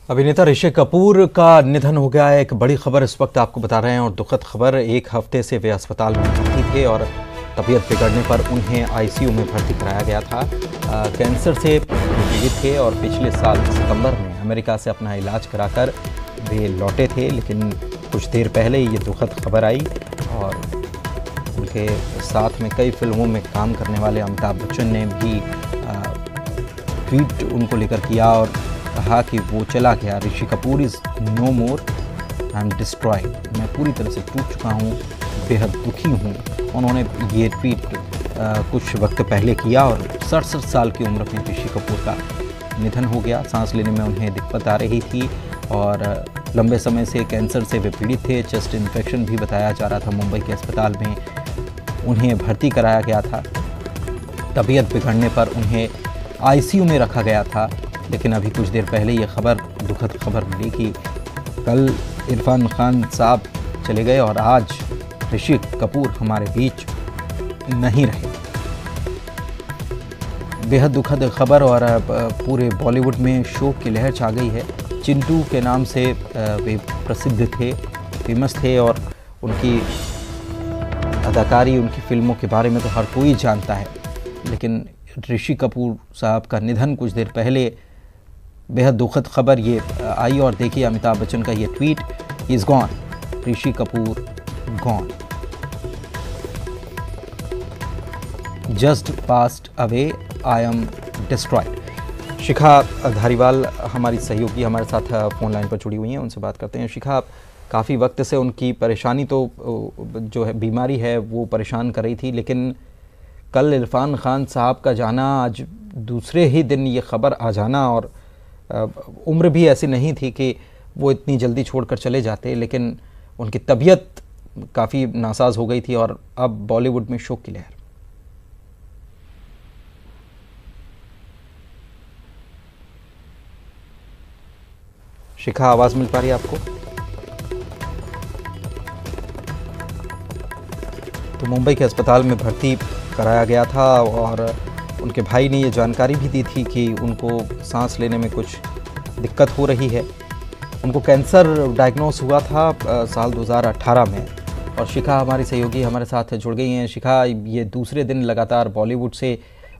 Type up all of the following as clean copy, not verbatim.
अभिनेता ऋषि कपूर का निधन हो गया है। एक बड़ी खबर इस वक्त आपको बता रहे हैं और दुखद खबर। एक हफ्ते से वे अस्पताल में भर्ती थे और तबीयत बिगड़ने पर उन्हें आईसीयू में भर्ती कराया गया था। कैंसर से पीड़ित थे और पिछले साल सितंबर में अमेरिका से अपना इलाज कराकर वे लौटे थे, लेकिन कुछ देर पहले ये दुखद खबर आई। और उनके साथ में कई फिल्मों में काम करने वाले अमिताभ बच्चन ने भी ट्वीट उनको लेकर किया और कहा कि वो चला गया। Rishi Kapoor is no more, I am destroyed. मैं पूरी तरह से टूट चुका हूँ, बेहद दुखी हूँ। उन्होंने ये ट्वीट कुछ वक्त पहले किया और 67 साल की उम्र में ऋषि कपूर का निधन हो गया। सांस लेने में उन्हें दिक्कत आ रही थी और लंबे समय से कैंसर से वे पीड़ित थे। चेस्ट इन्फेक्शन भी बताया जा रहा था। मुंबई के अस्पताल में उन्हें भर्ती कराया गया था। तबीयत बिगड़ने पर उन्हें आईसीयू में रखा गया था, लेकिन अभी कुछ देर पहले ये दुखद खबर मिली कि कल इरफान खान साहब चले गए और आज ऋषि कपूर हमारे बीच नहीं रहे। बेहद दुखद खबर और पूरे बॉलीवुड में शोक की लहर छा गई है। चिंटू के नाम से वे प्रसिद्ध थे, फेमस थे और उनकी अदाकारी, उनकी फिल्मों के बारे में तो हर कोई जानता है। लेकिन ऋषि कपूर साहब का निधन कुछ देर पहले बेहद दुखद खबर ये आई और देखिए अमिताभ बच्चन का ये tweet, he is gone, Rishi Kapoor gone, just passed away, I am destroyed. Shikha Dhariwal हमारी सहयोगी हमारे साथ फ़ोन लाइन पर जुड़ी हुई हैं, उनसे बात करते हैं। शिखा, काफ़ी वक्त से उनकी परेशानी तो जो है बीमारी है वो परेशान कर रही थी, लेकिन कल इरफान खान साहब का जाना, आज दूसरे ही दिन ये खबर आ जाना, और उम्र भी ऐसी नहीं थी कि वो इतनी जल्दी छोड़कर चले जाते, लेकिन उनकी तबीयत काफ़ी नासाज हो गई थी और अब बॉलीवुड में शोक की लहर। शिखा, आवाज़ मिल पा रही है आपको? तो मुंबई के अस्पताल में भर्ती कराया गया था और उनके भाई ने ये जानकारी भी दी थी कि उनको सांस लेने में कुछ दिक्कत हो रही है। उनको कैंसर डायग्नोस हुआ था साल 2018 में। और शिखा हमारी सहयोगी हमारे साथ जुड़ गई हैं। शिखा, ये दूसरे दिन लगातार बॉलीवुड से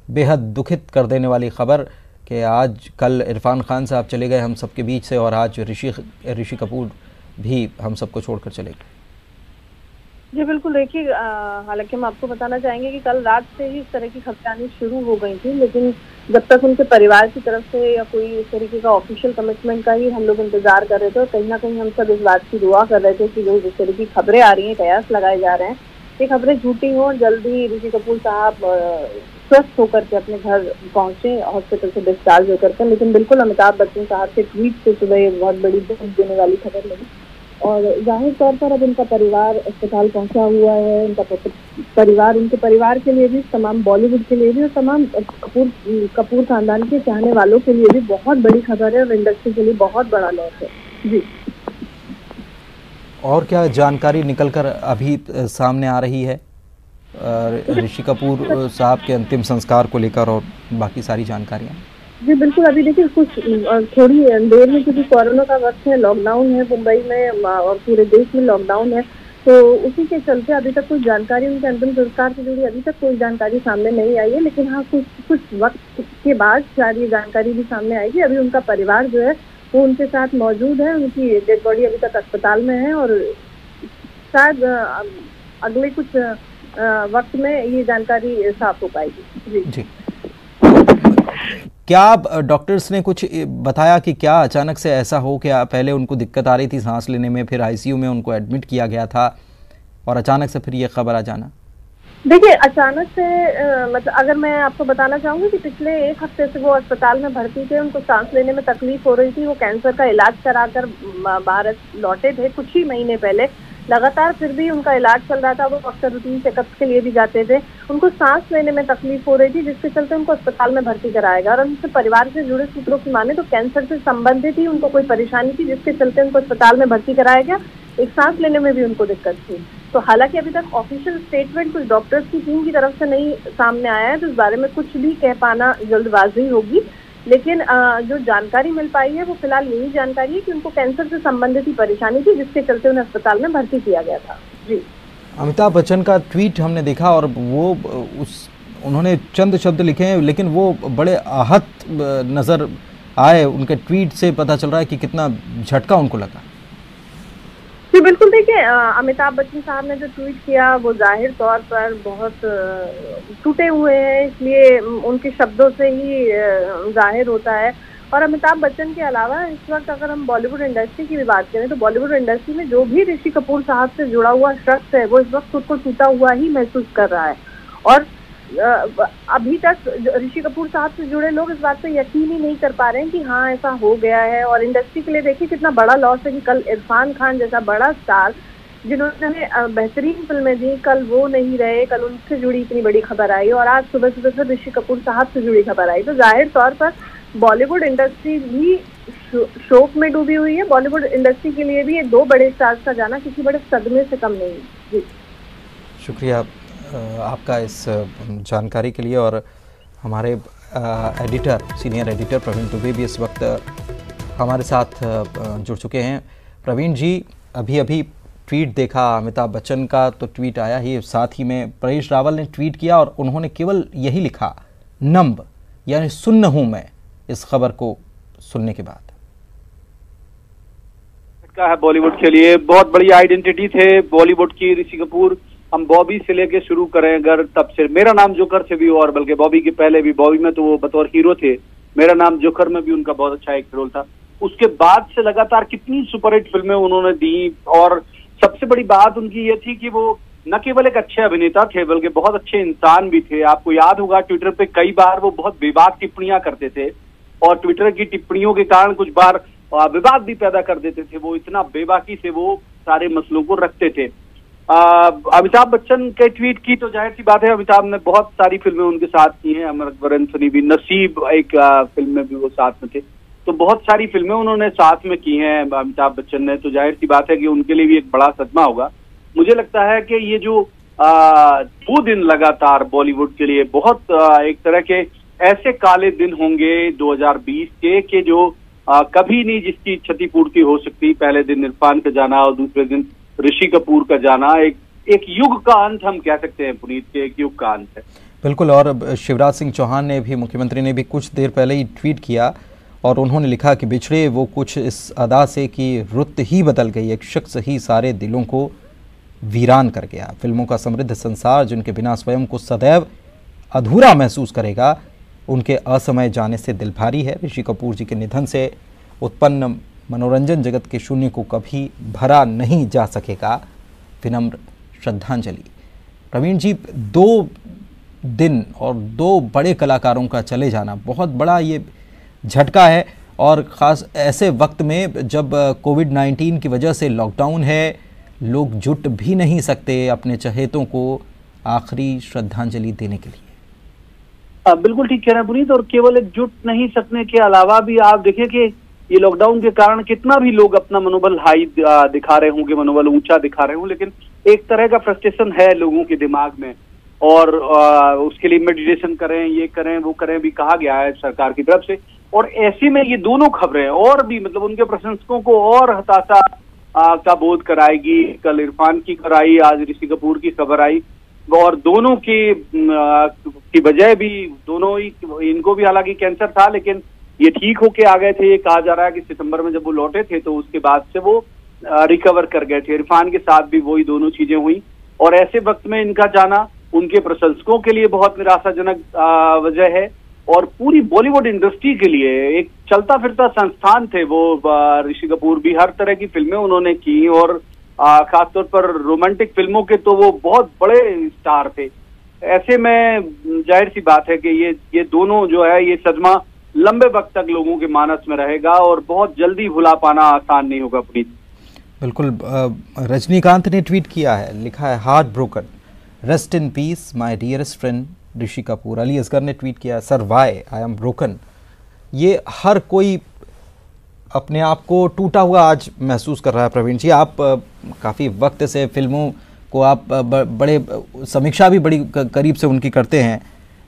बेहद दुखित कर देने वाली खबर कि आज कल इरफान खान साहब चले गए हम सबके बीच से और आज ऋषि कपूर भी हम सबको छोड़कर चले गए। जी बिल्कुल, देखिए हालांकि हम आपको बताना चाहेंगे कि कल रात से ही इस तरह की खबरें आनी शुरू हो गई थी, लेकिन जब तक उनके परिवार की तरफ से या कोई इस तरीके का ऑफिशियल कमिटमेंट का ही हम लोग इंतजार कर रहे थे और कहीं ना कहीं हम सब इस बात की दुआ कर रहे थे कि जो जिस तरह की खबरें आ रही हैं, कयास लगाए जा रहे हैं, ये खबरें झूठी हों। जल्दी ऋषि कपूर साहब स्वस्थ होकर के अपने घर पहुंचे, हॉस्पिटल से डिस्चार्ज होकर के। लेकिन बिल्कुल अमिताभ बच्चन साहब के ट्वीट से सुबह बहुत बड़ी दुख देने वाली खबर लगी और जाहिर तौर पर अब उनका परिवार अस्पताल पहुंचा हुआ है। उनका परिवार, उनके परिवार के लिए भी, तमाम बॉलीवुड के लिए भी और तमाम कपूर खानदान के चाहने वालों के लिए भी बहुत बड़ी खबर है और इंडस्ट्री के लिए बहुत बड़ा लॉस है। जी, और क्या जानकारी निकलकर अभी सामने आ रही है ऋषि कपूर साहब के अंतिम संस्कार को लेकर और बाकी सारी जानकारियाँ? जी बिल्कुल, अभी देखिए कुछ थोड़ी देर में, क्योंकि कोरोना का वक्त है, लॉकडाउन है मुंबई में और पूरे देश में लॉकडाउन है, तो उसी के चलते अभी तक कुछ जानकारी उनके अंतिम संस्कार से जुड़ी अभी तक कोई जानकारी सामने नहीं आई है। लेकिन हाँ, कुछ वक्त के बाद शायद ये जानकारी भी सामने आएगी। अभी उनका परिवार जो है वो उनके साथ मौजूद है, उनकी डेड बॉडी अभी तक अस्पताल में है और शायद अगले कुछ वक्त में ये जानकारी साफ हो पाएगी। जी, क्या डॉक्टर्स ने कुछ बताया कि क्या अचानक से ऐसा हो, क्या पहले उनको दिक्कत आ रही थी सांस लेने में, फिर आईसीयू में उनको एडमिट किया गया था और अचानक से फिर ये खबर आ जाना? देखिए अचानक से मतलब अगर मैं आपको बताना चाहूंगी कि पिछले एक हफ्ते से वो अस्पताल में भर्ती थे, उनको सांस लेने में तकलीफ हो रही थी। वो कैंसर का इलाज कराकर भारत लौटे थे कुछ ही महीने पहले। लगातार फिर भी उनका इलाज चल रहा था, वो अक्सर रूटीन चेकअप के लिए भी जाते थे। उनको सांस लेने में तकलीफ हो रही थी, जिसके चलते उनको अस्पताल में भर्ती कराया गया। और उनसे परिवार से जुड़े सूत्रों की माने तो कैंसर से संबंधित ही उनको कोई परेशानी थी, जिसके चलते उनको अस्पताल में भर्ती कराया गया। एक सांस लेने में भी उनको दिक्कत थी। तो हालांकि अभी तक ऑफिशियल स्टेटमेंट कुछ डॉक्टर्स की टीम की तरफ से नहीं सामने आया है, तो इस बारे में कुछ भी कह पाना जल्दबाजी होगी। लेकिन जो जानकारी मिल पाई है वो फिलहाल यही जानकारी है कि उनको कैंसर से संबंधित ही परेशानी थी, जिसके चलते उन्हें अस्पताल में भर्ती किया गया था। जी, अमिताभ बच्चन का ट्वीट हमने देखा और वो उन्होंने चंद शब्द लिखे हैं, लेकिन वो बड़े आहत नजर आए। उनके ट्वीट से पता चल रहा है कि कितना झटका उनको लगा। जी बिल्कुल, देखिए अमिताभ बच्चन साहब ने जो ट्वीट किया वो जाहिर तौर पर बहुत टूटे हुए हैं, इसलिए उनके शब्दों से ही जाहिर होता है। और अमिताभ बच्चन के अलावा इस वक्त अगर हम बॉलीवुड इंडस्ट्री की भी बात करें तो बॉलीवुड इंडस्ट्री में जो भी ऋषि कपूर साहब से जुड़ा हुआ शख्स है वो इस वक्त खुद को टूटा हुआ ही महसूस कर रहा है। और अभी तक ऋषि कपूर साहब से जुड़े लोग इस बात पे यकीन ही नहीं कर पा रहे हैं कि हाँ ऐसा हो गया है। और इंडस्ट्री के लिए देखिए कितना बड़ा लॉस है कि कल इरफान खान जैसा बड़ा स्टार जिन्होंने बेहतरीन फिल्में दी, कल वो नहीं रहे, कल उनसे जुड़ी इतनी बड़ी खबर आई और आज सुबह सुबह से ऋषि कपूर साहब से जुड़ी खबर आई। तो जाहिर तौर पर बॉलीवुड इंडस्ट्री भी शोक में डूबी हुई है। बॉलीवुड इंडस्ट्री के लिए भी ये दो बड़े स्टार्स का जाना किसी बड़े सदमे से कम नहीं है। जी, शुक्रिया आपका इस जानकारी के लिए। और हमारे editor, senior editor Praveen Dubey भी इस वक्त हमारे साथ जुड़ चुके हैं। प्रवीण जी, अभी अभी ट्वीट देखा अमिताभ बच्चन का, तो ट्वीट आया ही, साथ ही में परेश रावल ने ट्वीट किया और उन्होंने केवल यही लिखा, नंब, यानी सुन्न हूं मैं इस खबर को सुनने के बाद। है बॉलीवुड के लिए बहुत बड़ी आइडेंटिटी थे बॉलीवुड की ऋषि कपूर। हम बॉबी से लेके शुरू करें अगर, तब से मेरा नाम जोकर से भी, और बल्कि बॉबी के पहले भी, बॉबी में तो वो बतौर हीरो थे, मेरा नाम जोकर में भी उनका बहुत अच्छा एक रोल था। उसके बाद से लगातार कितनी सुपरहिट फिल्में उन्होंने दी। और सबसे बड़ी बात उनकी ये थी कि वो न केवल एक अच्छे अभिनेता थे बल्कि बहुत अच्छे इंसान भी थे। आपको याद होगा ट्विटर पे कई बार वो बहुत बेबाक टिप्पणियां करते थे और ट्विटर की टिप्पणियों के कारण कुछ बार विवाद भी पैदा कर देते थे। वो इतना बेबाकी से वो सारे मसलों को रखते थे। अमिताभ बच्चन के ट्वीट की तो जाहिर सी बात है, अमिताभ ने बहुत सारी फिल्में उनके साथ की हैं, अमर अकबर एंथोनी भी, नसीब एक फिल्म में भी वो साथ में थे, तो बहुत सारी फिल्में उन्होंने साथ में की हैं अमिताभ बच्चन ने। तो जाहिर सी बात है कि उनके लिए भी एक बड़ा सदमा होगा। मुझे लगता है कि ये जो 2 दिन लगातार बॉलीवुड के लिए बहुत एक तरह के ऐसे काले दिन होंगे 2020 के कि जो कभी नहीं जिसकी क्षतिपूर्ति हो सकती। पहले दिन इरफान का जाना और दूसरे दिन ऋषि कपूर का जाना, एक युग का अंत हम कह सकते हैं पुनीत के, एक युग का अंत है। बिल्कुल। और शिवराज सिंह चौहान ने भी, मुख्यमंत्री ने भी कुछ देर पहले ही ट्वीट किया और उन्होंने लिखा कि बिछड़े वो कुछ इस अदा से कि रुत ही बदल गई, एक शख्स ही सारे दिलों को वीरान कर गया। फिल्मों का समृद्ध संसार जिनके बिना स्वयं को सदैव अधूरा महसूस करेगा, उनके असमय जाने से दिल भारी है। ऋषि कपूर जी के निधन से उत्पन्न मनोरंजन जगत के शून्य को कभी भरा नहीं जा सकेगा। विनम्र श्रद्धांजलि। प्रवीण जी, 2 दिन और 2 बड़े कलाकारों का चले जाना बहुत बड़ा ये झटका है, और ख़ास ऐसे वक्त में जब कोविड-19 की वजह से लॉकडाउन है, लोग जुट भी नहीं सकते अपने चहेतों को आखिरी श्रद्धांजलि देने के लिए। बिल्कुल ठीक कह रहे हैं पुनीत। और केवल एक जुट नहीं सकने के अलावा भी आप देखिए कि ये लॉकडाउन के कारण कितना भी लोग अपना मनोबल हाई दिखा रहे होंगे, मनोबल ऊंचा दिखा रहे हों, लेकिन एक तरह का फ्रस्ट्रेशन है लोगों के दिमाग में। और उसके लिए मेडिटेशन करें, ये करें, वो करें भी कहा गया है सरकार की तरफ से। और ऐसे में ये दोनों खबरें और भी मतलब उनके प्रशंसकों को और हताशा का बोध कराएगी। कल इरफान की खबर आई, आज ऋषि कपूर की खबर आई, और दोनों की वजह भी, दोनों ही, इनको भी हालांकि कैंसर था लेकिन ये ठीक होके आ गए थे। ये कहा जा रहा है कि सितंबर में जब वो लौटे थे तो उसके बाद से वो रिकवर कर गए थे। इरफान के साथ भी वही दोनों चीजें हुई, और ऐसे वक्त में इनका जाना उनके प्रशंसकों के लिए बहुत निराशाजनक वजह है, और पूरी बॉलीवुड इंडस्ट्री के लिए एक चलता फिरता संस्थान थे वो। ऋषि कपूर भी हर तरह की फिल्में उन्होंने की, और खासतौर पर रोमांटिक फिल्मों के तो वो बहुत बड़े स्टार थे। ऐसे में जाहिर सी बात है कि ये दोनों जो है, ये सदमा लंबे वक्त तक लोगों के मानस में रहेगा और बहुत जल्दी भुला पाना आसान नहीं होगा प्रीत। बिल्कुल। रजनीकांत ने ट्वीट किया है, लिखा है, heart broken, rest in peace my dearest friend Rishi Kapoor. Ali Asgar ने ट्वीट किया, sir why I am broken. ये हर कोई अपने आप को टूटा हुआ आज महसूस कर रहा है। प्रवीण जी, आप काफ़ी वक्त से फिल्मों को आप बड़े समीक्षा भी बड़ी करीब से उनकी करते हैं।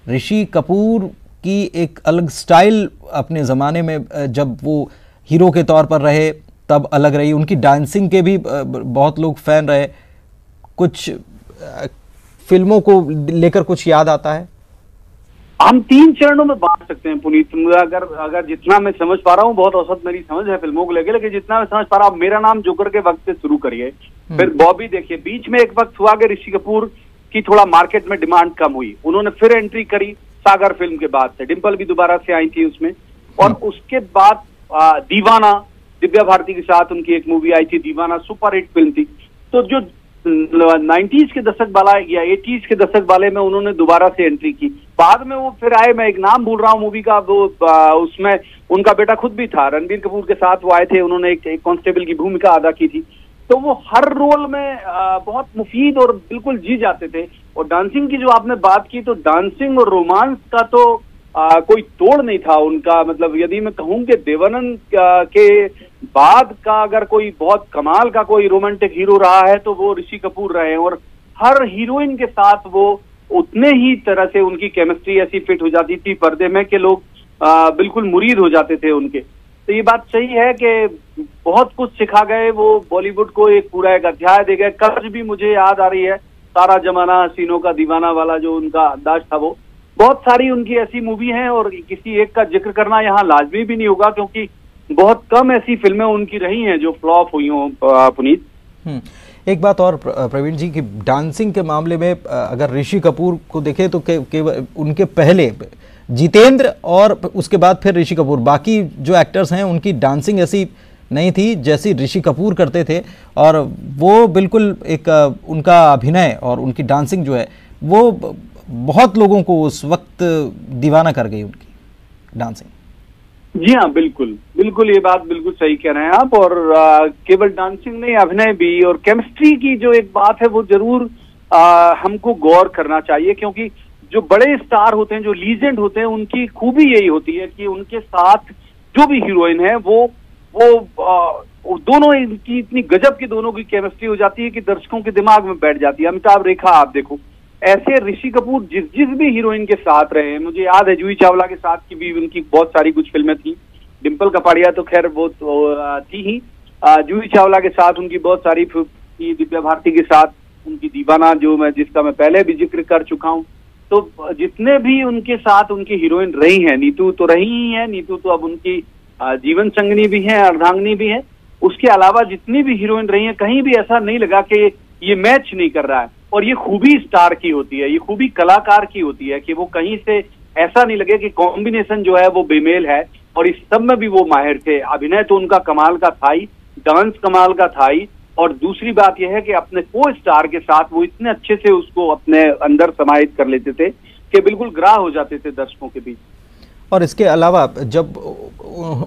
ऋषि कपूर की एक अलग स्टाइल अपने ज़माने में जब वो हीरो के तौर पर रहे तब अलग रही, उनकी डांसिंग के भी बहुत लोग फैन रहे। कुछ फिल्मों को लेकर कुछ याद आता है? हम 3 चरणों में बांट सकते हैं पुनीत। अगर जितना मैं समझ पा रहा हूँ, बहुत औसत मेरी समझ है फिल्मों को लेकर, लेकिन जितना मैं समझ पा रहा हूँ, मेरा नाम जोकर के वक्त से शुरू करिए, फिर बॉबी देखिए। बीच में एक वक्त हुआ कि ऋषि कपूर की थोड़ा मार्केट में डिमांड कम हुई, उन्होंने फिर एंट्री करी सागर फिल्म के बाद से, डिम्पल भी दोबारा से आई थी उसमें, और उसके बाद दीवाना, दिव्या भारती के साथ उनकी एक मूवी आई थी दीवाना, सुपर हिट फिल्म थी। तो जो 90s के दशक वाला या 80s के दशक वाले में उन्होंने दोबारा से एंट्री की। बाद में वो फिर आए, मैं एक नाम भूल रहा हूँ मूवी का, वो उसमें उनका बेटा खुद भी था, रणबीर कपूर के साथ वो आए थे, उन्होंने एक कांस्टेबल की भूमिका अदा की थी। तो वो हर रोल में बहुत मुफीद और बिल्कुल जी जाते थे। और डांसिंग की जो आपने बात की, तो डांसिंग और रोमांस का तो कोई तोड़ नहीं था उनका। मतलब यदि मैं कहूँ कि देवानंद के बाद का अगर कोई बहुत कमाल का कोई रोमांटिक हीरो रहा है तो वो ऋषि कपूर रहे हैं, और हर हीरोइन के साथ वो उतने ही तरह से उनकी केमिस्ट्री ऐसी फिट हो जाती थी पर्दे में कि लोग बिल्कुल मुरीद हो जाते थे उनके। तो ये बात सही है कि बहुत कुछ सिखा गए वो, बॉलीवुड को एक पूरा एक अध्याय दे गए। कर्ज भी मुझे याद आ रही है, सारा जमाना हसीनों का दीवाना वाला जो उनका अंदाज था, वो बहुत सारी उनकी ऐसी मूवी हैं, और किसी एक का जिक्र करना यहाँ लाजमी भी नहीं होगा, क्योंकि बहुत कम ऐसी फिल्में उनकी रही हैं जो फ्लॉप हुई हों पुनीत। एक बात और प्रवीण जी की डांसिंग के मामले में अगर ऋषि कपूर को देखें तो केवल उनके पहले जितेंद्र और उसके बाद फिर ऋषि कपूर, बाकी जो एक्टर्स हैं उनकी डांसिंग ऐसी नहीं थी जैसी ऋषि कपूर करते थे। और वो बिल्कुल एक उनका अभिनय और उनकी डांसिंग जो है वो बहुत लोगों को उस वक्त दीवाना कर गई, उनकी डांसिंग। जी हाँ, बिल्कुल बिल्कुल, ये बात बिल्कुल सही कह रहे हैं आप। और केवल डांसिंग नहीं, अभिनय भी और केमिस्ट्री की जो एक बात है वो जरूर हमको गौर करना चाहिए, क्योंकि जो बड़े स्टार होते हैं, जो लीजेंड होते हैं, उनकी खूबी यही होती है कि उनके साथ जो भी हीरोइन है वो दोनों की इतनी गजब की दोनों की केमिस्ट्री हो जाती है कि दर्शकों के दिमाग में बैठ जाती है। अमिताभ रेखा आप देखो, ऐसे ऋषि कपूर जिस भी हीरोइन के साथ रहे हैं, मुझे याद है जूही चावला के साथ की भी उनकी बहुत सारी कुछ फिल्में थी, डिम्पल कपाड़िया तो खैर वो थी ही, जूही चावला के साथ उनकी बहुत सारी थी, दिव्या भारती के साथ उनकी दीवाना जिसका मैं पहले भी जिक्र कर चुका हूँ। तो जितने भी उनके साथ उनकी हीरोइन रही हैं, नीतू तो रही ही है, नीतू तो अब उनकी जीवन संगनी भी है, अर्धांगिनी भी है। उसके अलावा जितनी भी हीरोइन रही हैं, कहीं भी ऐसा नहीं लगा कि ये मैच नहीं कर रहा है। और ये खूबी स्टार की होती है, ये खूबी कलाकार की होती है कि वो कहीं से ऐसा नहीं लगे कि कॉम्बिनेशन जो है वो बेमेल है। और इस सब में भी वो माहिर थे। अभिनय तो उनका कमाल का था ही, डांस कमाल का था ही, और दूसरी बात यह है कि अपने को स्टार के साथ वो इतने अच्छे से उसको अपने अंदर समाहित कर लेते थे कि बिल्कुल ग्राह हो जाते थे दर्शकों के बीच। और इसके अलावा जब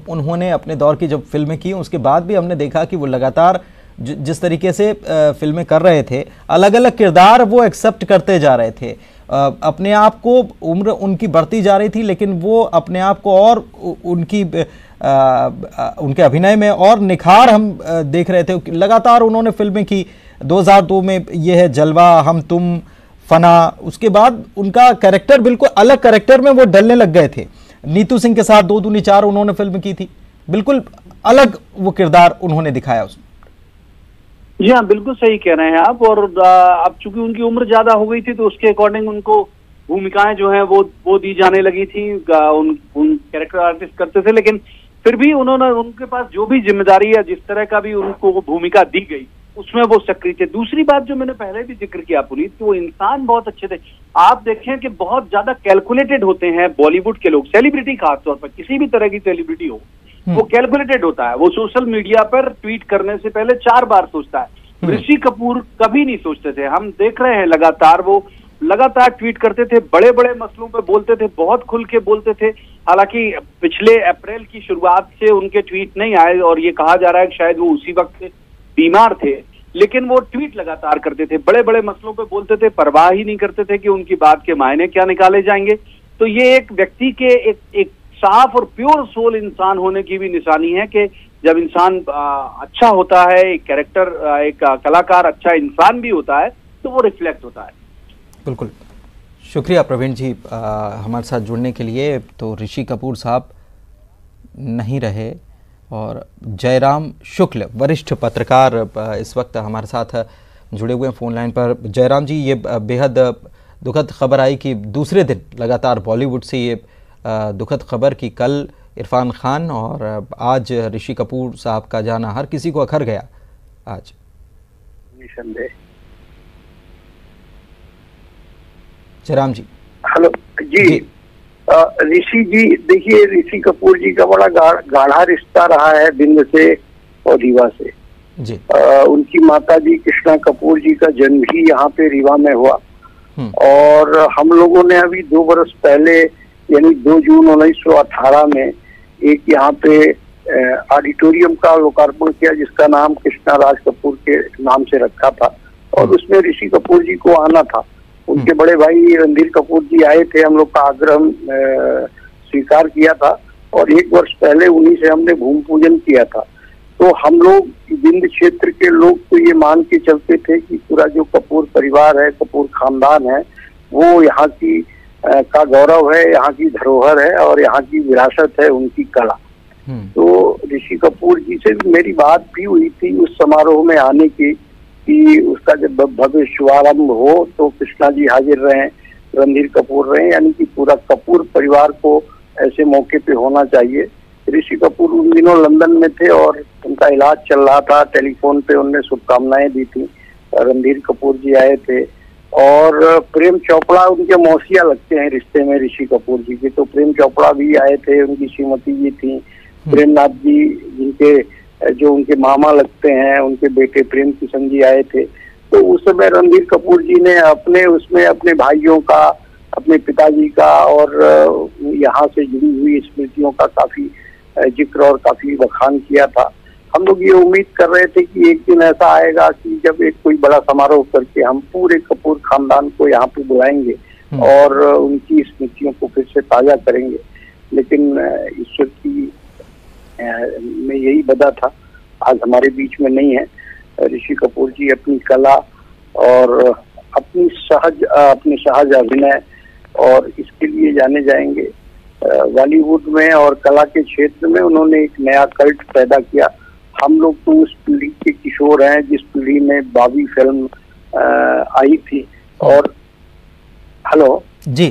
उन्होंने अपने दौर की जब फिल्में की, उसके बाद भी हमने देखा कि वो लगातार जिस तरीके से फिल्में कर रहे थे, अलग अलग किरदार वो एक्सेप्ट करते जा रहे थे। अपने आप को, उम्र उनकी बढ़ती जा रही थी, लेकिन वो अपने आप को और उनके अभिनय में और निखार हम देख रहे थे। लगातार उन्होंने फिल्में की। 2002 में ये है जलवा, हम तुम, फना। उसके बाद उनका कैरेक्टर बिल्कुल अलग कैरेक्टर में वो ढलने लग गए थे। नीतू सिंह के साथ 2 दूनी 4 उन्होंने फिल्म की थी, बिल्कुल अलग वो किरदार उन्होंने दिखाया उसमें। जी हाँ, बिल्कुल सही कह रहे हैं आप। और अब चूंकि उनकी उम्र ज्यादा हो गई थी तो उसके अकॉर्डिंग उनको भूमिकाएं जो हैं वो दी जाने लगी थी। उन कैरेक्टर आर्टिस्ट करते थे, लेकिन फिर भी उनके पास जो भी जिम्मेदारी या जिस तरह का भी उनको वो भूमिका दी गई उसमें वो सक्रिय थे। दूसरी बात जो मैंने पहले भी जिक्र किया पुनीत, कि वो इंसान बहुत अच्छे थे। आप देखें कि बहुत ज्यादा कैलकुलेटेड होते हैं बॉलीवुड के लोग, सेलिब्रिटी खासतौर पर, किसी भी तरह की सेलिब्रिटी हो वो कैलकुलेटेड होता है। वो सोशल मीडिया पर ट्वीट करने से पहले 4 बार सोचता है। ऋषि कपूर कभी नहीं सोचते थे। हम देख रहे हैं लगातार वो लगातार ट्वीट करते थे, बड़े बड़े मसलों पे बोलते थे, बहुत खुल के बोलते थे। हालांकि पिछले अप्रैल की शुरुआत से उनके ट्वीट नहीं आए और ये कहा जा रहा है कि शायद वो उसी वक्त बीमार थे, लेकिन वो ट्वीट लगातार करते थे, बड़े बड़े मसलों पे बोलते थे, परवाह ही नहीं करते थे कि उनकी बात के मायने क्या निकाले जाएंगे। तो ये एक व्यक्ति के एक साफ और प्योर सोल इंसान होने की भी निशानी है कि जब इंसान अच्छा होता है, एक कैरेक्टर, एक कलाकार अच्छा इंसान भी होता है, तो वो रिफ्लेक्ट होता है। बिल्कुल, शुक्रिया प्रवीण जी हमारे साथ जुड़ने के लिए। तो ऋषि कपूर साहब नहीं रहे। और जयराम शुक्ल वरिष्ठ पत्रकार इस वक्त हमारे साथ जुड़े हुए हैं फ़ोन लाइन पर। जयराम जी, ये बेहद दुखद खबर आई कि दूसरे दिन लगातार बॉलीवुड से ये दुखद खबर कि कल इरफान खान और आज ऋषि कपूर साहब का जाना हर किसी को अखर गया आज। निसंदेह। जयराम जी। हेलो जी। ऋषि जी, देखिए ऋषि कपूर जी का बड़ा गाढ़ा रिश्ता रहा है बिंद से और रीवा से जी। उनकी माता जी कृष्णा कपूर जी का जन्म भी यहाँ पे रीवा में हुआ। और हम लोगों ने अभी 2 बरस पहले यानी 2 जून 1918 में एक यहाँ पे ऑडिटोरियम का लोकार्पण किया जिसका नाम कृष्णा राज कपूर के नाम से रखा था। और उसमें ऋषि कपूर जी को आना था। उनके बड़े भाई रणधीर कपूर जी आए थे, हम लोग का आग्रह स्वीकार किया था और 1 वर्ष पहले उन्हीं से हमने भूमि पूजन किया था। तो हम लोग बिंद क्षेत्र के लोग तो ये मान के चलते थे कि पूरा जो कपूर परिवार है, कपूर खानदान है, वो यहाँ की का गौरव है, यहाँ की धरोहर है और यहाँ की विरासत है, उनकी कला। तो ऋषि कपूर जी से मेरी बात भी हुई थी उस समारोह में आने की कि उसका जब भव्य शुभारंभ हो तो कृष्णा जी हाजिर रहें, रणधीर कपूर रहें, यानी कि पूरा कपूर परिवार को ऐसे मौके पे होना चाहिए। ऋषि कपूर उन दिनों लंदन में थे और उनका इलाज चल रहा था। टेलीफोन पे उनने शुभकामनाएं दी थी। रणधीर कपूर जी आए थे और प्रेम चोपड़ा उनके मौसिया लगते हैं रिश्ते में ऋषि कपूर जी के, तो प्रेम चोपड़ा भी आए थे, उनकी श्रीमती जी थी। प्रेमनाथ जी जिनके जो उनके मामा लगते हैं, उनके बेटे प्रेम किशन जी आए थे। तो उस समय रणधीर कपूर जी ने अपने भाइयों का, अपने पिताजी का और यहाँ से जुड़ी हुई स्मृतियों का काफी जिक्र और काफी बखान किया था। हम लोग ये उम्मीद कर रहे थे कि एक दिन ऐसा आएगा कि जब एक कोई बड़ा समारोह करके हम पूरे कपूर खानदान को यहाँ पे बुलाएंगे और उनकी स्मृतियों को फिर से ताजा करेंगे। लेकिन ईश्वर की में यही बदा था, आज हमारे बीच में नहीं है। ऋषि कपूर जी अपनी कला और अपने सहज अभिनय और इसके लिए जाने जाएंगे। बॉलीवुड में और कला के क्षेत्र में उन्होंने एक नया कल्ट पैदा किया। हम लोग तो उस पीढ़ी के किशोर हैं जिस पीढ़ी में बाबी फिल्म आई थी। और हेलो जी,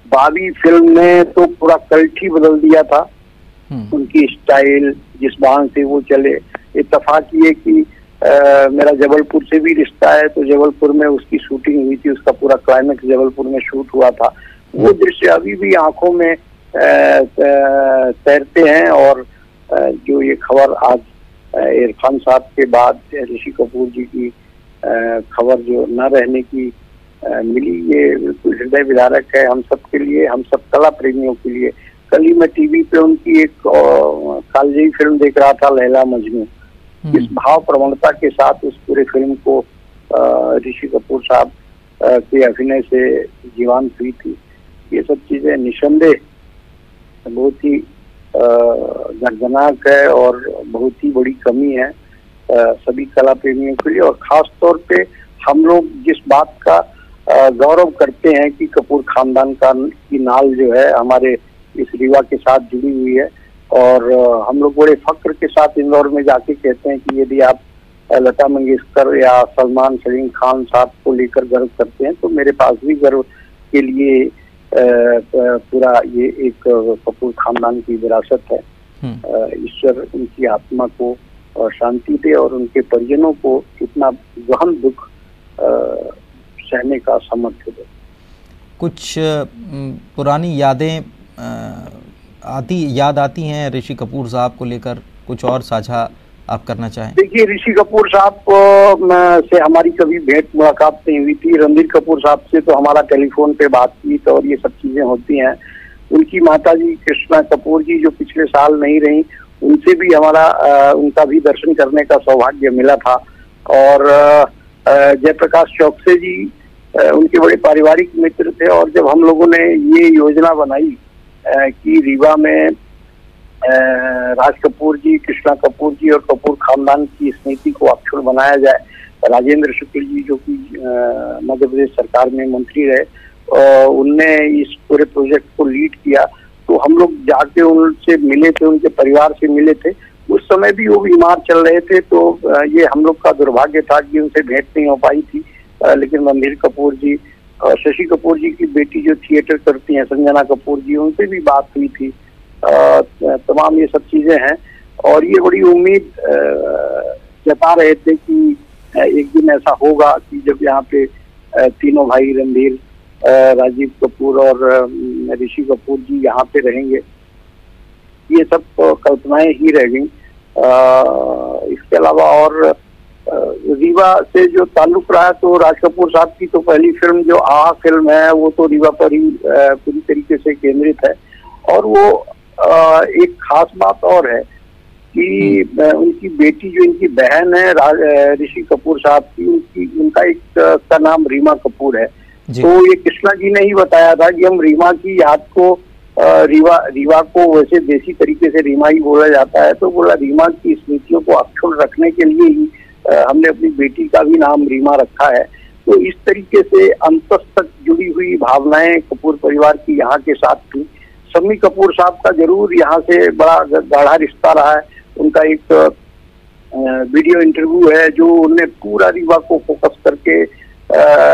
बाबी फिल्म ने तो पूरा कल्ट ही बदल दिया था। उनकी स्टाइल, जिस बहान से वो चले। इत्तेफाक ये कि मेरा जबलपुर से भी रिश्ता है, तो जबलपुर में उसकी शूटिंग हुई थी, उसका पूरा क्लाइमेक्स जबलपुर में शूट हुआ था। वो दृश्य अभी भी आंखों में तैरते हैं। और जो ये खबर आज इरफान साहब के बाद ऋषि कपूर जी की खबर जो न रहने की मिली, ये बिल्कुल हृदय विदारक है हम सब के लिए, हम सब कला प्रेमियों के लिए। कल ही मैं टीवी पे उनकी एक कालजयी फिल्म देख रहा था, लैला मजनू। इस भाव प्रवणता के साथ उस पूरे फिल्म को ऋषि कपूर साहब के अभिनय से जीवांत हुई थी। ये सब चीजें निसंदेह बहुत ही दर्दनाक है और बहुत ही बड़ी कमी है सभी कला प्रेमियों के लिए। और खास तौर पे हम लोग जिस बात का गौरव करते हैं कि कपूर खानदान की नाल जो है हमारे इस रीवा के साथ जुड़ी हुई है। और हम लोग बड़े फक्र के साथ इंदौर में जाके कहते हैं कि यदि आप लता मंगेशकर या सलीम खान साहब को लेकर गर्व करते हैं तो मेरे पास भी गर्व के लिए पूरा ये एक कपूर खानदान की विरासत है। ईश्वर उनकी आत्मा को शांति दे और उनके परिजनों को इतना गहन दुख सहने का सामर्थ्य दे। कुछ पुरानी यादें याद आती हैं ऋषि कपूर साहब को लेकर, कुछ और साझा आप करना चाहें? देखिए, ऋषि कपूर साहब से हमारी कभी भेंट मुलाकात नहीं हुई थी। रणधीर कपूर साहब से तो हमारा टेलीफोन पे बातचीत और ये सब चीजें होती हैं। उनकी माताजी कृष्णा कपूर जी जो पिछले साल नहीं रही, उनसे भी उनका भी दर्शन करने का सौभाग्य मिला था। और जयप्रकाश चौकसे जी उनके बड़े पारिवारिक मित्र थे। और जब हम लोगों ने ये योजना बनाई कि रीवा में राज कपूर जी, कृष्णा कपूर जी और कपूर खानदान की स्मृति को अक्षुण्ण बनाया जाए, राजेंद्र शुक्ल जी जो कि मध्य प्रदेश सरकार में मंत्री रहे, उनने इस पूरे प्रोजेक्ट को लीड किया। तो तो हम लोग जाके उनसे मिले थे, उनके परिवार से मिले थे। उस समय भी वो बीमार चल रहे थे, तो ये हम लोग का दुर्भाग्य था कि उनसे भेंट नहीं हो पाई थी। लेकिन रणबीर कपूर जी और शशि कपूर जी की बेटी जो थिएटर करती हैं, संजना कपूर जी, उनसे भी बात हुई थी। तमाम ये सब चीजें हैं और ये बड़ी उम्मीद जता रहे थे कि एक दिन ऐसा होगा कि जब यहाँ पे तीनों भाई रणबीर, राजीव कपूर और ऋषि कपूर जी यहाँ पे रहेंगे। ये सब कल्पनाएं ही रह गई। इसके अलावा और रीवा से जो ताल्लुक रहा, तो राज कपूर साहब की तो पहली फिल्म जो आहा फिल्म है वो तो रीवा पर ही पूरी तरीके से केंद्रित है। और वो एक खास बात और है कि उनकी बेटी जो इनकी बहन है ऋषि कपूर साहब की, उनका एक का नाम रीमा कपूर है। तो ये कृष्णा जी ने ही बताया था कि हम रीमा की याद को रीवा को वैसे देसी तरीके से रीमा ही बोला जाता है, तो बोला रीमा की स्मृतियों को अक्षुण्ण रखने के लिए ही हमने अपनी बेटी का भी नाम रीमा रखा है। तो इस तरीके से अंत तक जुड़ी हुई भावनाएं कपूर परिवार की यहाँ के साथ थी। शम्मी कपूर साहब का जरूर यहाँ से बड़ा गाढ़ा रिश्ता रहा है। उनका एक वीडियो इंटरव्यू है जो उन्होंने पूरा रीवा को फोकस करके,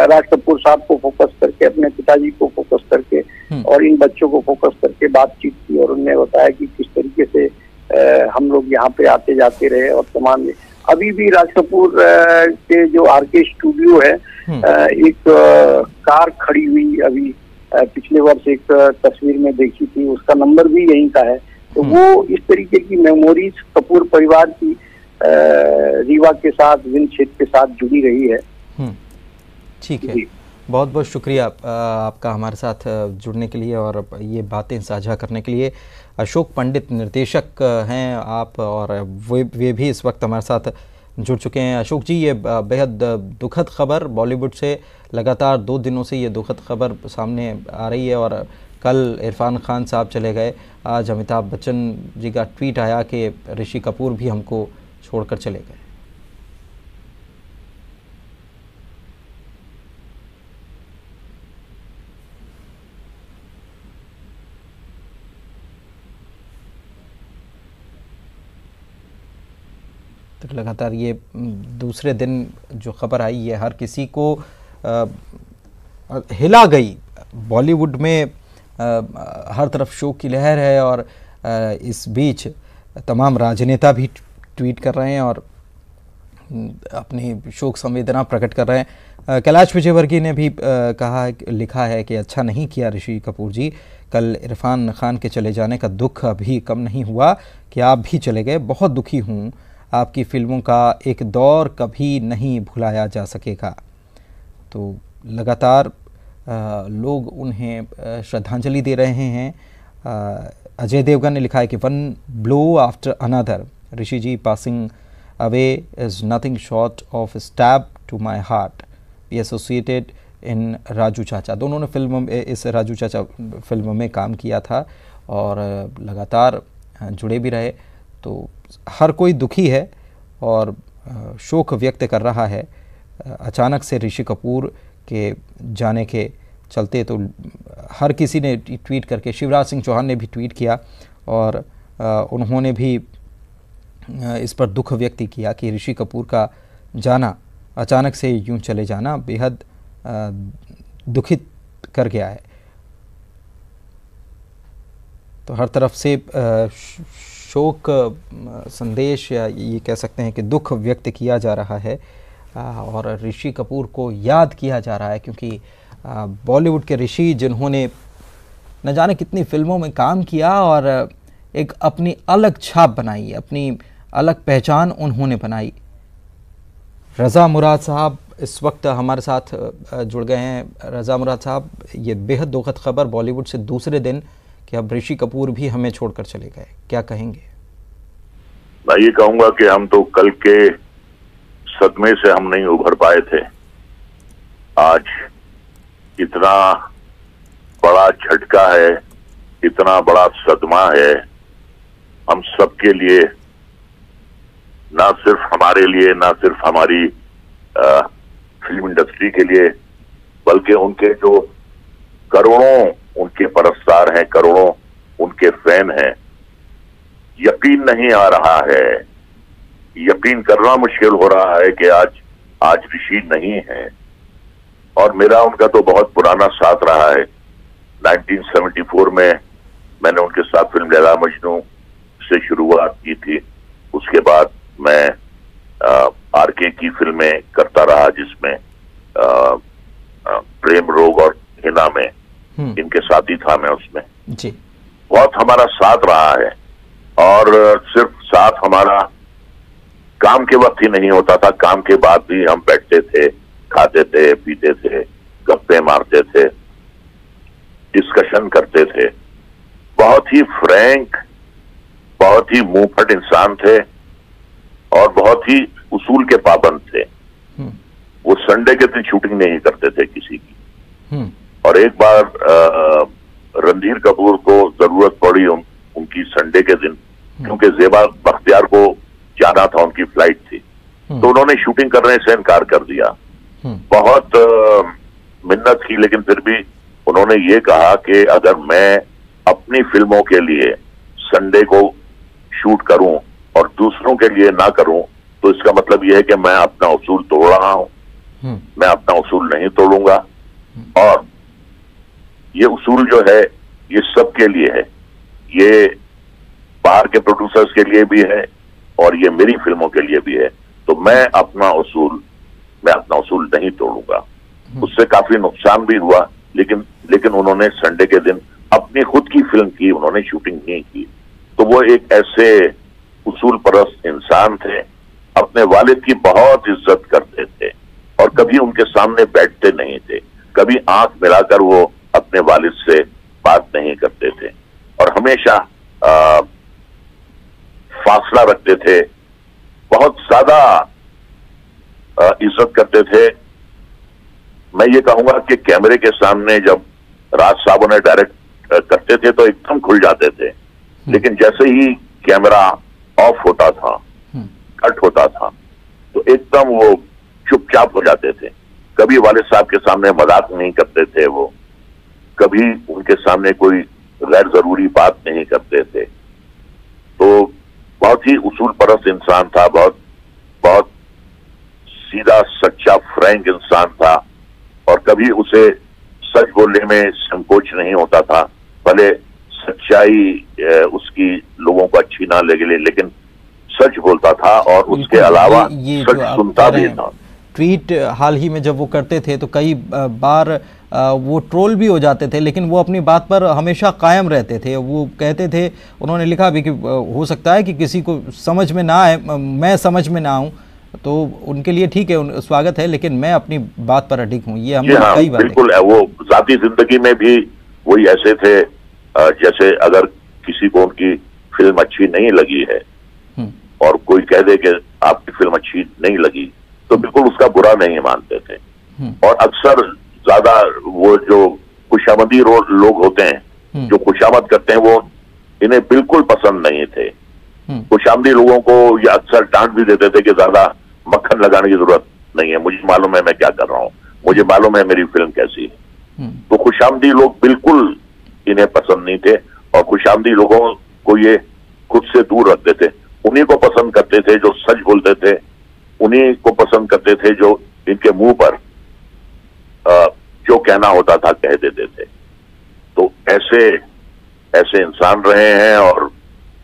राज कपूर साहब को फोकस करके, अपने पिताजी को फोकस करके और इन बच्चों को फोकस करके बातचीत की। और उन्होंने बताया कि किस तरीके से हम लोग यहाँ पे आते जाते रहे और तमाम। अभी भी राज कपूर के जो आरके स्टूडियो है, एक कार खड़ी हुई अभी पिछले वर्ष एक तस्वीर में देखी थी, उसका नंबर भी यहीं का है। तो वो इस तरीके की मेमोरीज कपूर परिवार की रीवा के साथ, विंध्य क्षेत्र के साथ जुड़ी रही है। ठीक है, बहुत बहुत शुक्रिया आपका हमारे साथ जुड़ने के लिए और ये बातें साझा करने के लिए। अशोक पंडित निर्देशक हैं आप और वे भी इस वक्त हमारे साथ जुड़ चुके हैं। अशोक जी, ये बेहद दुखद खबर बॉलीवुड से लगातार 2 दिनों से ये दुखद खबर सामने आ रही है और कल इरफान खान साहब चले गए, आज अमिताभ बच्चन जी का ट्वीट आया कि ऋषि कपूर भी हमको छोड़कर चले गए। तो लगातार ये दूसरे दिन जो खबर आई है हर किसी को हिला गई। बॉलीवुड में हर तरफ शोक की लहर है और इस बीच तमाम राजनेता भी ट्वीट कर रहे हैं और अपनी शोक संवेदना प्रकट कर रहे हैं। कैलाश विजयवर्गीय ने भी लिखा है कि अच्छा नहीं किया ऋषि कपूर जी, कल इरफान खान के चले जाने का दुख अभी कम नहीं हुआ कि आप भी चले गए। बहुत दुखी हूँ, आपकी फिल्मों का एक दौर कभी नहीं भुलाया जा सकेगा। तो लगातार लोग उन्हें श्रद्धांजलि दे रहे हैं। अजय देवगन ने लिखा है कि one blow after another, Rishi ji passing away is nothing short of stab to my heart, be associated in Raju Chacha. दोनों ने इस राजू चाचा फिल्म में काम किया था और लगातार जुड़े भी रहे। तो हर कोई दुखी है और शोक व्यक्त कर रहा है। अचानक से ऋषि कपूर के जाने के चलते तो हर किसी ने ट्वीट करके, शिवराज सिंह चौहान ने भी ट्वीट किया और उन्होंने भी इस पर दुख व्यक्त किया कि ऋषि कपूर का जाना, अचानक से यूं चले जाना बेहद दुखित कर गया है। तो हर तरफ से शोक संदेश या ये कह सकते हैं कि दुख व्यक्त किया जा रहा है और ऋषि कपूर को याद किया जा रहा है क्योंकि बॉलीवुड के ऋषि जिन्होंने न जाने कितनी फिल्मों में काम किया और एक अपनी अलग छाप बनाई, अपनी अलग पहचान उन्होंने बनाई। रज़ा मुराद साहब इस वक्त हमारे साथ जुड़ गए हैं। रज़ा मुराद साहब, ये बेहद दुखद खबर बॉलीवुड से दूसरे दिन कि अब ऋषि कपूर भी हमें छोड़कर चले गए, क्या कहेंगे? मैं ये कहूंगा कि हम तो कल के सदमे से हम नहीं उभर पाए थे। आज इतना बड़ा झटका है, इतना बड़ा सदमा है हम सबके लिए, ना सिर्फ हमारे लिए, ना सिर्फ हमारी फिल्म इंडस्ट्री के लिए, बल्कि उनके जो करोड़ों उनके परस्तार हैं, करोड़ों उनके फैन हैं। यकीन नहीं आ रहा है, यकीन करना मुश्किल हो रहा है कि आज ऋषि नहीं है। और मेरा उनका तो बहुत पुराना साथ रहा है। 1974 में मैंने उनके साथ फिल्म लैला मजनू से शुरुआत की थी। उसके बाद मैं आरके की फिल्में करता रहा, जिसमें प्रेम रोग और हिना में इनके साथ ही था मैं उसमें जी। बहुत हमारा साथ रहा है। और सिर्फ साथ हमारा काम के वक्त ही नहीं होता था, काम के बाद भी हम बैठते थे, खाते थे, पीते थे, गप्पे मारते थे, डिस्कशन करते थे। बहुत ही फ्रैंक, बहुत ही मुंहफट इंसान थे और बहुत ही उसूल के पाबंद थे। वो संडे के दिन शूटिंग नहीं करते थे किसी की। और एक बार रणधीर कपूर को जरूरत पड़ी उनकी संडे के दिन, क्योंकि ज़ेबा बख्तियार को जाना था, उनकी फ्लाइट थी, तो उन्होंने शूटिंग करने से इनकार कर दिया। बहुत मिन्नत की, लेकिन फिर भी उन्होंने ये कहा कि अगर मैं अपनी फिल्मों के लिए संडे को शूट करूं और दूसरों के लिए ना करूं, तो इसका मतलब यह है कि मैं अपना उसूल तोड़ रहा हूं। मैं अपना उसूल नहीं तोड़ूंगा। और ये उसूल जो है ये सबके लिए है, ये बाहर के प्रोड्यूसर्स के लिए भी है और ये मेरी फिल्मों के लिए भी है। तो मैं अपना उसूल नहीं तोड़ूंगा। उससे काफी नुकसान भी हुआ, लेकिन उन्होंने संडे के दिन अपनी खुद की फिल्म की, उन्होंने शूटिंग नहीं की। तो वो एक ऐसे उसूल परस्त इंसान थे, अपने वालिद की बहुत इज्जत करते थे और कभी उनके सामने बैठते नहीं थे, कभी आंख मिलाकर वो अपने वालिद से बात नहीं करते थे और हमेशा फासला रखते थे, बहुत ज्यादा इज्जत करते थे। मैं ये कहूंगा कि कैमरे के सामने जब राज साहब उन्हें डायरेक्ट करते थे तो एकदम खुल जाते थे, लेकिन जैसे ही कैमरा ऑफ होता था, कट होता था, तो एकदम वो चुपचाप हो जाते थे। कभी वालिद साहब के सामने मजाक नहीं करते थे वो, कभी उनके सामने कोई गैर जरूरी बात नहीं करते थे। तो बहुत ही उसूल परस्त इंसान था, बहुत बहुत सीधा सच्चा फ्रैंक इंसान था और कभी उसे सच बोलने में संकोच नहीं होता था। भले सच्चाई उसकी लोगों को अच्छी ना लगे, लेकिन सच बोलता था और उसके अलावा सच सुनता भी था। ट्वीट हाल ही में जब वो करते थे तो कई बार वो ट्रोल भी हो जाते थे, लेकिन वो अपनी बात पर हमेशा कायम रहते थे। वो कहते थे, उन्होंने लिखा भी कि हो सकता है कि किसी को समझ में ना आए, मैं समझ में ना आऊँ, तो उनके लिए ठीक है, स्वागत है, लेकिन मैं अपनी बात पर अडिग हूँ। ये हमने कई बार बिल्कुल है। वो जाती जिंदगी में भी वही ऐसे थे। जैसे अगर किसी को उनकी फिल्म अच्छी नहीं लगी है और कोई कह दे कि आपकी फिल्म अच्छी नहीं लगी, तो बिल्कुल उसका बुरा नहीं मानते थे। और अक्सर ज्यादा वो जो खुशामदी लोग होते हैं, जो खुशामद करते हैं, वो इन्हें बिल्कुल पसंद नहीं थे। खुशामदी लोगों को ये अक्सर डांट भी देते थे कि ज्यादा मक्खन लगाने की जरूरत नहीं है, मुझे मालूम है मैं क्या कर रहा हूँ, मुझे मालूम है मेरी फिल्म कैसी है। तो खुशामदी लोग बिल्कुल इन्हें पसंद नहीं थे और खुशामदी लोगों को ये खुद से दूर रखते थे। उन्हीं को पसंद करते थे जो सच बोलते थे, उन्हीं को पसंद करते थे जो इनके मुंह पर जो कहना होता था कह देते थे। तो ऐसे इंसान रहे हैं।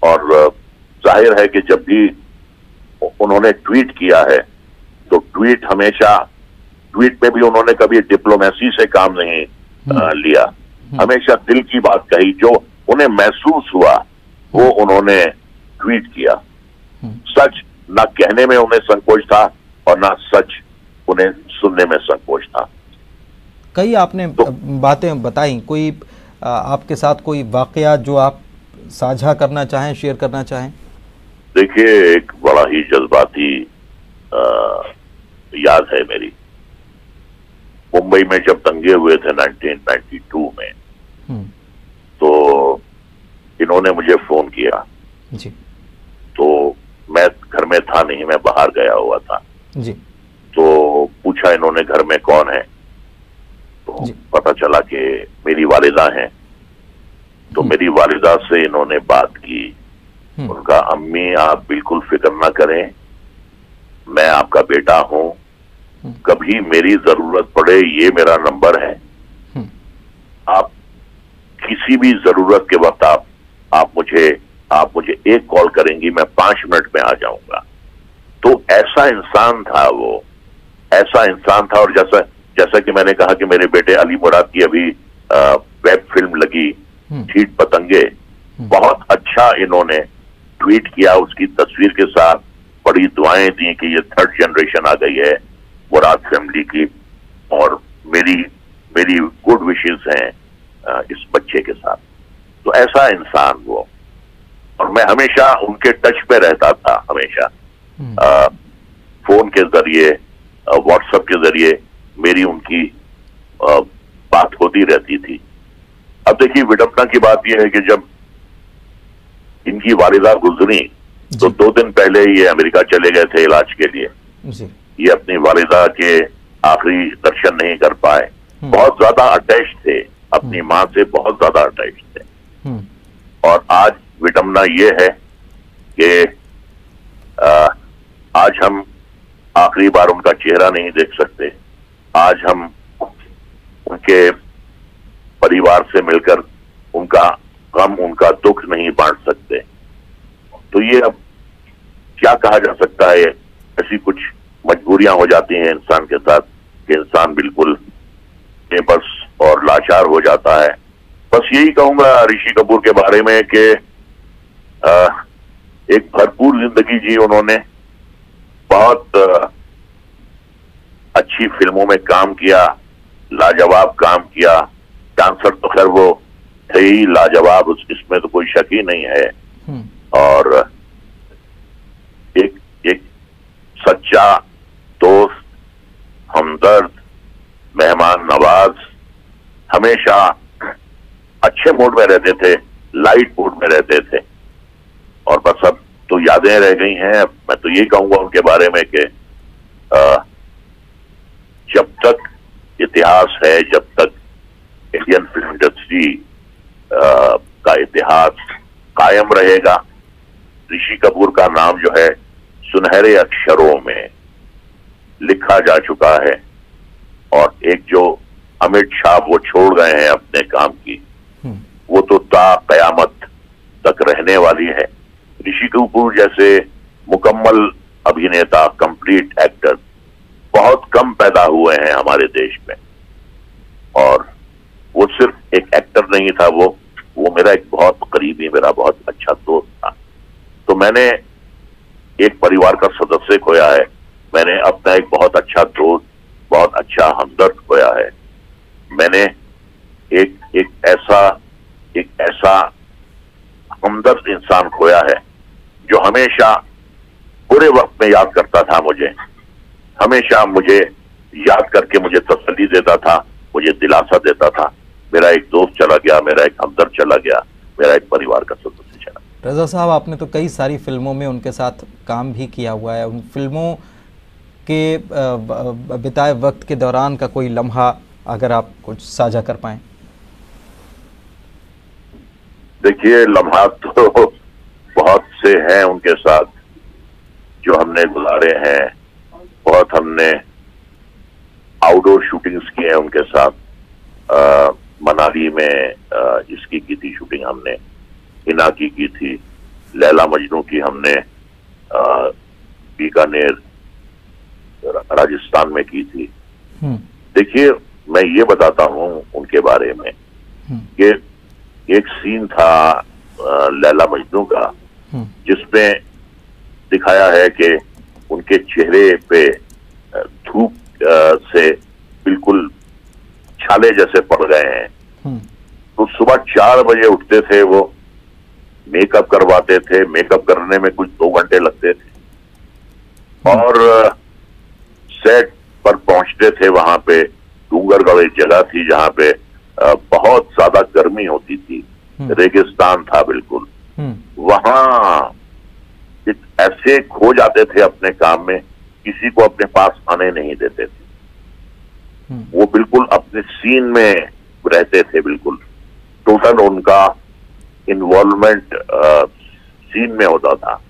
और जाहिर है कि जब भी उन्होंने ट्वीट किया है तो ट्वीट में भी उन्होंने कभी डिप्लोमेसी से काम नहीं लिया, हमेशा दिल की बात कही, जो उन्हें महसूस हुआ वो उन्होंने ट्वीट किया। सच ना कहने में उन्हें संकोच था और ना सच उन्हें सुनने में संकोच था। कई आपने बातें बताई, कोई आपके साथ कोई वाकया जो आप साझा करना चाहें, शेयर करना चाहें? देखिए, एक बड़ा ही जज्बाती याद है मेरी। मुंबई में जब दंगे हुए थे 1992 में, तो इन्होंने मुझे फोन किया जी। तो मैं घर में था नहीं, मैं बाहर गया हुआ था जी। तो पूछा इन्होंने घर में कौन है, तो पता चला कि मेरी वालिदा हैं। तो मेरी वालिदा से इन्होंने बात की। उनका अम्मी आप बिल्कुल फिक्र ना करें, मैं आपका बेटा हूं, कभी मेरी जरूरत पड़े ये मेरा नंबर है, आप किसी भी जरूरत के वक्त आप मुझे एक कॉल करेंगी, मैं 5 मिनट में आ जाऊंगा। तो ऐसा इंसान था वो, ऐसा इंसान था। और जैसा कि मैंने कहा कि मेरे बेटे अली मुराद की अभी वेब फिल्म लगी ठीठ पतंगे, बहुत अच्छा इन्होंने ट्वीट किया उसकी तस्वीर के साथ, बड़ी दुआएं दी कि ये 3rd जनरेशन आ गई है मुराद फैमिली की, और मेरी गुड विशेस हैं इस बच्चे के साथ। तो ऐसा इंसान वो, और मैं हमेशा उनके टच पे रहता था, हमेशा फोन के जरिए, व्हाट्सएप के जरिए मेरी उनकी बात होती रहती थी। अब देखिए विडंबना की बात यह है कि जब इनकी वालिदा गुजरी तो 2 दिन पहले ये अमेरिका चले गए थे इलाज के लिए। ये अपनी वालिदा के आखिरी दर्शन नहीं कर पाए, बहुत ज्यादा अटैच थे अपनी मां से, बहुत ज्यादा अटैच थे। और आज विडंबना ये है कि आज हम आखिरी बार उनका चेहरा नहीं देख सकते, आज हम उनके परिवार से मिलकर उनका गम, उनका दुख नहीं बांट सकते। तो ये अब क्या कहा जा सकता है, ऐसी कुछ मजबूरियां हो जाती हैं इंसान के साथ कि इंसान बिल्कुल बेबस और लाचार हो जाता है। बस यही कहूंगा ऋषि कपूर के बारे में कि एक भरपूर जिंदगी जी उन्होंने, बहुत अच्छी फिल्मों में काम किया, लाजवाब काम किया। डांसर तो खैर वो थे ही लाजवाब, इसमें तो कोई शक ही नहीं है। और एक सच्चा दोस्त, हमदर्द, मेहमान नवाज, हमेशा अच्छे मूड में रहते थे, लाइट मूड में रहते थे। और बस अब तो यादें रह गई हैं। मैं तो यही कहूंगा उनके बारे में कि जब तक इतिहास है, जब तक इंडियन फिल्म इंडस्ट्री का इतिहास कायम रहेगा, ऋषि कपूर का नाम जो है सुनहरे अक्षरों में लिखा जा चुका है। और एक जो अमिट छाप वो छोड़ गए हैं अपने काम की, वो तो ता कयामत तक रहने वाली है। ऋषि कपूर जैसे मुकम्मल अभिनेता, कंप्लीट एक्टर बहुत कम पैदा हुए हैं हमारे देश में। और वो सिर्फ एक एक्टर नहीं था, वो मेरा एक बहुत करीबी, मेरा बहुत अच्छा दोस्त था। तो मैंने एक परिवार का सदस्य खोया है, मैंने अपना एक बहुत अच्छा दोस्त, बहुत अच्छा हमदर्द खोया है। मैंने एक ऐसा हमदर्द इंसान खोया है जो हमेशा बुरे वक्त में याद करता था मुझे, हमेशा मुझे याद करके मुझे तसल्ली देता था, मुझे दिलासा देता था। मेरा एक दोस्त चला गया, मेरा एक हमदर्द चला गया, मेरा एक परिवार का सदस्य चला। रजा साहब, आपने तो कई सारी फिल्मों में उनके साथ काम भी किया हुआ है। उन फिल्मों के बिताए वक्त के दौरान का कोई लम्हा अगर आप कुछ साझा कर पाएं। देखिए, लम्हा तो बहुत से हैं उनके साथ जो हमने गुजारे हैं। बहुत हमने आउटडोर शूटिंग्स की है उनके साथ। मनाली में इसकी की थी शूटिंग हमने, हिना की थी, लैला मजनू की हमने बीकानेर राजस्थान में की थी। देखिए, मैं ये बताता हूँ उनके बारे में कि एक सीन था लैला मजनू का जिसमें दिखाया है कि उनके चेहरे पे धूप से बिल्कुल छाले जैसे पड़ गए हैं। तो सुबह 4 बजे उठते थे, वो मेकअप करवाते थे, मेकअप करने में कुछ 2 घंटे लगते थे और सेट पर पहुंचते थे। वहां पे डूंगरगढ़ एक जगह थी जहां पे बहुत ज्यादा गर्मी होती थी, रेगिस्तान था बिल्कुल। वहां ऐसे खो जाते थे अपने काम में, किसी को अपने पास आने नहीं देते थे। वो बिल्कुल अपने सीन में रहते थे, बिल्कुल टोटल उनका इन्वॉल्वमेंट सीन में होता था।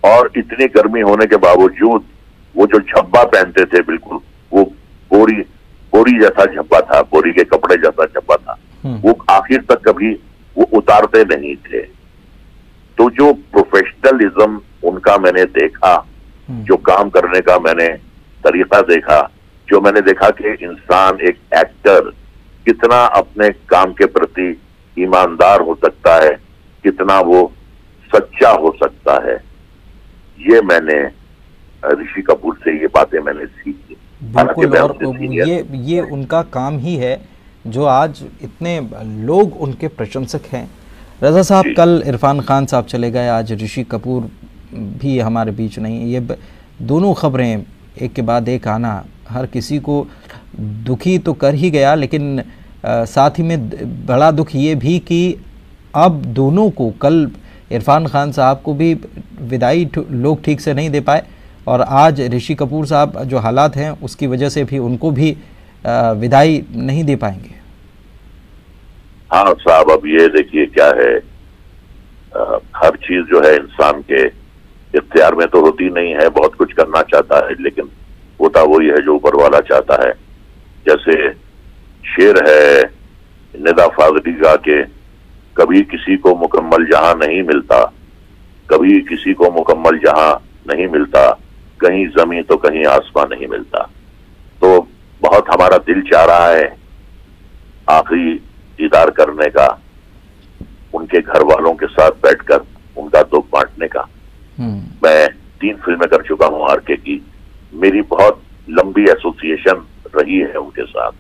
और इतनी गर्मी होने के बावजूद वो जो झब्बा पहनते थे, बिल्कुल वो बोरी जैसा झब्बा था, बोरी के कपड़े जैसा झब्बा था, वो आखिर तक कभी वो उतारते नहीं थे। तो जो प्रोफेशनलिज्म उनका मैंने देखा, जो काम करने का मैंने तरीका देखा, जो मैंने देखा कि इंसान, एक एक्टर कितना अपने काम के प्रति ईमानदार हो सकता है, कितना वो सच्चा हो सकता है, ये मैंने ऋषि कपूर से ये बातें मैंने सीखी। बिल्कुल, और ये उनका काम ही है जो आज इतने लोग उनके प्रशंसक हैं। रजा साहब, कल इरफान खान साहब चले गए, आज ऋषि कपूर भी हमारे बीच नहीं। ये दोनों खबरें एक के बाद एक आना हर किसी को दुखी तो कर ही गया, लेकिन साथ ही में बड़ा दुख ये भी कि अब दोनों को, कल इरफान खान साहब को भी विदाई लोग ठीक से नहीं दे पाए, और आज ऋषि कपूर साहब जो हालात हैं उसकी वजह से भी उनको भी विदाई नहीं दे पाएंगे। हाँ साहब, अब ये देखिए क्या है, हर चीज जो है इंसान के इख्तियार में तो होती नहीं है। बहुत कुछ करना चाहता है, लेकिन होता वही है जो ऊपर वाला चाहता है। जैसे शेर है निदा फाजली का के, कभी किसी को मुकम्मल जहां नहीं मिलता, कभी किसी को मुकम्मल जहां नहीं मिलता, कहीं जमीन तो कहीं आसमान नहीं मिलता। तो बहुत हमारा दिल चाह रहा है आखिरी दीदार करने का, उनके घर वालों के साथ बैठकर उनका दुख बांटने का। मैं 3 फिल्में कर चुका हूं आरके की, मेरी बहुत लंबी एसोसिएशन रही है उनके साथ।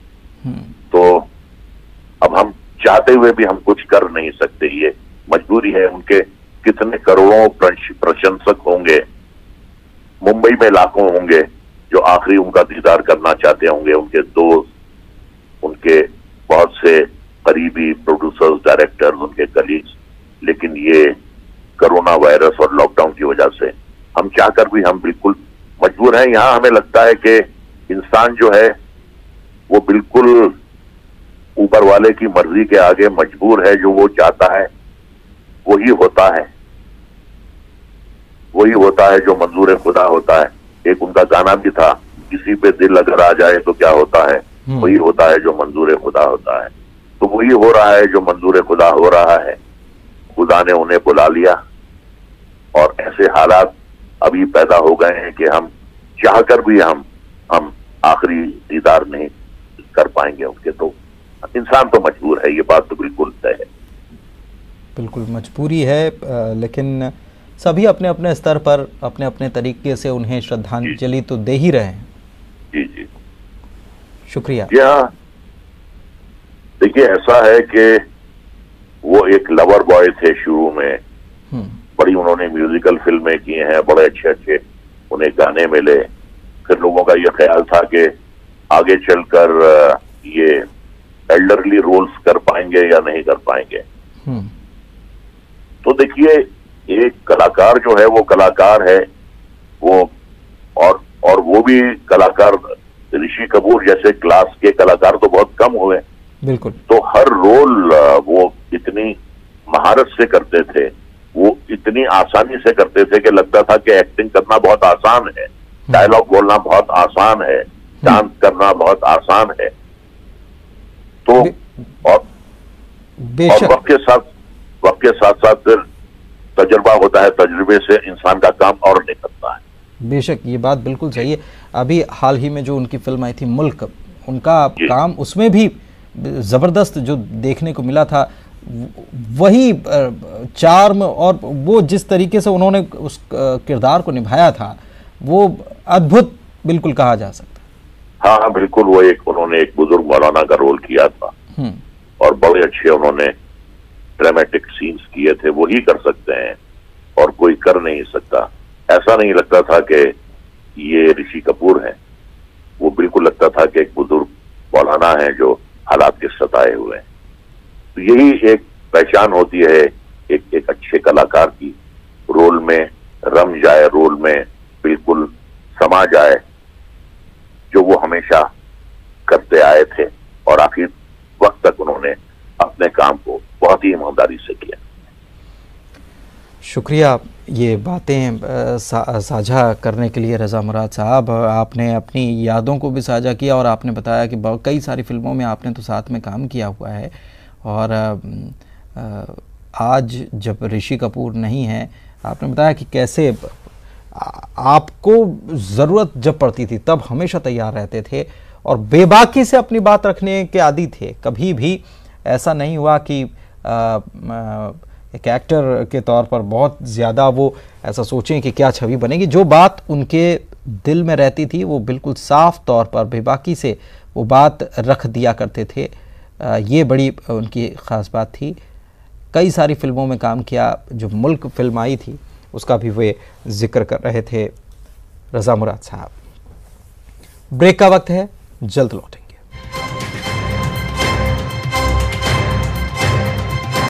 तो अब हम चाहते हुए भी हम कुछ कर नहीं सकते, ये मजबूरी है। उनके कितने करोड़ों प्रशंसक होंगे, मुंबई में लाखों होंगे जो आखिरी उनका दीदार करना चाहते होंगे, उनके दोस्त, उनके बहुत से करीबी प्रोड्यूसर्स, डायरेक्टर्स, उनके कलीग्स। लेकिन ये कोरोना वायरस और लॉकडाउन की वजह से हम चाहकर भी हम बिल्कुल मजबूर हैं। यहां हमें लगता है कि इंसान जो है वो बिल्कुल ऊपर वाले की मर्जी के आगे मजबूर है। जो वो चाहता है वही होता है, वही होता है जो मंजूर खुदा होता है। एक उनका गाना भी था, किसी पे दिल अगर आ जाए तो क्या होता है, वही होता है जो मंजूर खुदा होता है। तो वही हो रहा है जो मंजूर खुदा हो रहा है। खुदा ने उन्हें बुला लिया और ऐसे हालात अभी पैदा हो गए हैं कि हम चाहकर भी हम आखिरी दीदार नहीं कर पाएंगे उनके। तो इंसान तो मजबूर है, ये बात तो बिल्कुल तय है। बिल्कुल मजबूरी है, लेकिन सभी अपने अपने स्तर पर अपने अपने तरीके से उन्हें श्रद्धांजलि तो दे ही रहे हैं। जी जी, शुक्रिया। हाँ, देखिए ऐसा है कि वो एक लवर बॉय थे शुरू में, बड़ी उन्होंने म्यूजिकल फिल्में की हैं, बड़े अच्छे अच्छे उन्हें गाने मिले। फिर लोगों का ये ख्याल था कि आगे चलकर ये एल्डरली रोल्स कर पाएंगे या नहीं कर पाएंगे। तो देखिए, एक कलाकार जो है वो कलाकार है, वो और वो भी कलाकार, ऋषि कपूर जैसे क्लास के कलाकार तो बहुत कम हुए। बिल्कुल। तो हर रोल वो इतनी महारत से करते थे, वो इतनी आसानी से करते थे कि लगता था कि एक्टिंग करना बहुत आसान है, डायलॉग बोलना बहुत आसान है, डांस करना बहुत आसान है। तो और वक्त के साथ साथ फिर तजुर्बा होता है, तजुर्बे से इंसान का काम और निकलता है। बेशक, ये बात बिल्कुल सही है। अभी हाल ही में जो उनकी फिल्म आई थी मुल्क, उनका काम उसमें भी जबरदस्त जो देखने को मिला था, वही चार्म और वो जिस तरीके से उन्होंने उस किरदार को निभाया था, वो अद्भुत बिल्कुल कहा जा सकता है। हाँ बिल्कुल, वो उन्होंने एक बुजुर्ग मौलाना का रोल किया था और बड़े अच्छे उन्होंने ड्रामेटिक सीन्स किए थे। वो ही कर सकते हैं और कोई कर नहीं सकता। ऐसा नहीं लगता था कि ये ऋषि कपूर हैं, वो बिल्कुल लगता था कि एक बुजुर्ग मौलाना है जो हालात के सताए हुए हैं। तो यही एक पहचान होती है एक अच्छे कलाकार की, रोल में रम जाए, रोल में बिल्कुल समा जाए, जो वो हमेशा करते आए थे और आखिर वक्त तक उन्होंने अपने काम को बहुत ही ईमानदारी से किया। शुक्रिया ये बातें साझा करने के लिए रज़ा मुराद साहब। आपने अपनी यादों को भी साझा किया और आपने बताया कि कई सारी फिल्मों में आपने तो साथ में काम किया हुआ है, और आज जब ऋषि कपूर नहीं है, आपने बताया कि कैसे आपको ज़रूरत जब पड़ती थी तब हमेशा तैयार रहते थे और बेबाकी से अपनी बात रखने के आदी थे। कभी भी ऐसा नहीं हुआ कि एक एक्टर के तौर पर बहुत ज़्यादा वो ऐसा सोचें कि क्या छवि बनेगी। जो बात उनके दिल में रहती थी वो बिल्कुल साफ तौर पर बेबाकी से वो बात रख दिया करते थे। ये बड़ी उनकी ख़ास बात थी। कई सारी फिल्मों में काम किया, जो मुल्क फिल्म आई थी उसका भी वे जिक्र कर रहे थे रज़ा मुराद साहब। ब्रेक का वक्त है, जल्द लौटेंगे।